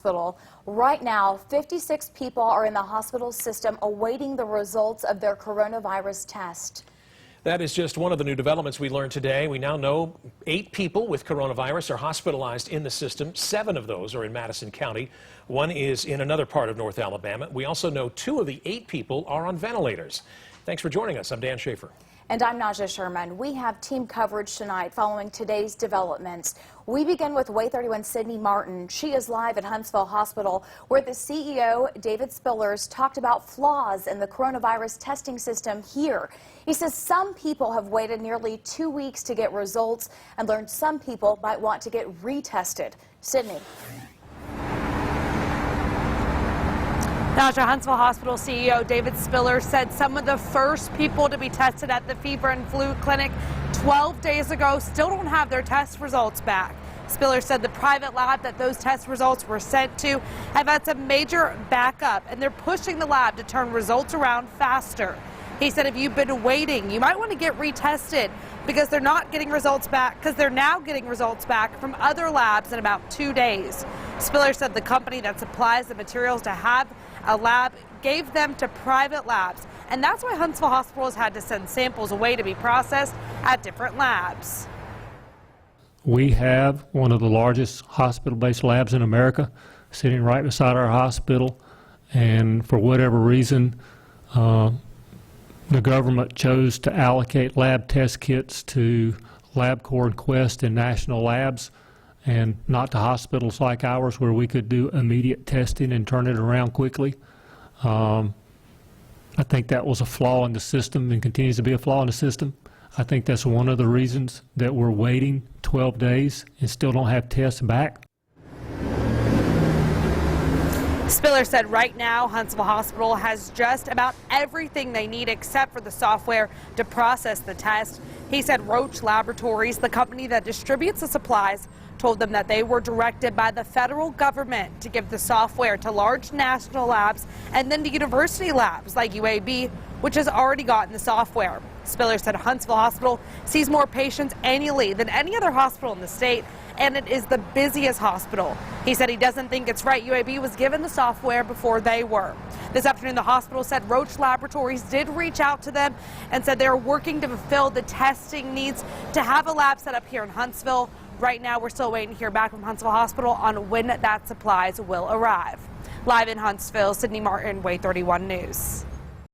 Hospital. Right now, 56 people are in the hospital system awaiting the results of their coronavirus test. That is just one of the new developments we learned today. We now know 8 people with coronavirus are hospitalized in the system. 7 of those are in Madison County. 1 is in another part of North Alabama. We also know 2 of the 8 people are on ventilators. Thanks for joining us. I'm Dan Schaefer. And I'm Naja Sherman. We have team coverage tonight following today's developments. We begin with Way 31 Sydney Martin. She is live at Huntsville Hospital, where the CEO, David Spillers, talked about flaws in the coronavirus testing system here. He says some people have waited nearly 2 weeks to get results and learned some people might want to get retested. Sydney. Naja, Huntsville Hospital CEO David Spillers said some of the first people to be tested at the fever and flu clinic 12 days ago still don't have their test results back. Spillers said the private lab that those test results were sent to have had some major backup, and they're pushing the lab to turn results around faster. He said if you've been waiting, you might want to get retested because they're not getting results back, because they're now getting results back from other labs in about 2 days. Spillers said the company that supplies the materials to have a lab gave them to private labs, and that's why Huntsville Hospital has had to send samples away to be processed at different labs. We have one of the largest hospital-based labs in America sitting right beside our hospital, and for whatever reason, the government chose to allocate lab test kits to LabCorp and Quest and national labs, and not to hospitals like ours where we could do immediate testing and turn it around quickly. I think that was a flaw in the system and continues to be a flaw in the system. I think that's one of the reasons that we're waiting 12 days and still don't have tests back. Spillers said right now Huntsville Hospital has just about everything they need except for the software to process the test. He said Roche Laboratories, the company that distributes the supplies, told them that they were directed by the federal government to give the software to large national labs and then to university labs like UAB, which has already gotten the software. Spillers said Huntsville Hospital sees more patients annually than any other hospital in the state, and it is the busiest hospital. He said he doesn't think it's right UAB was given the software before they were. This afternoon, the hospital said Roche Laboratories did reach out to them and said they're working to fulfill the testing needs to have a lab set up here in Huntsville. Right now, we're still waiting to hear back from Huntsville Hospital on when that supplies will arrive. Live in Huntsville, Sydney Martin, Way 31 News.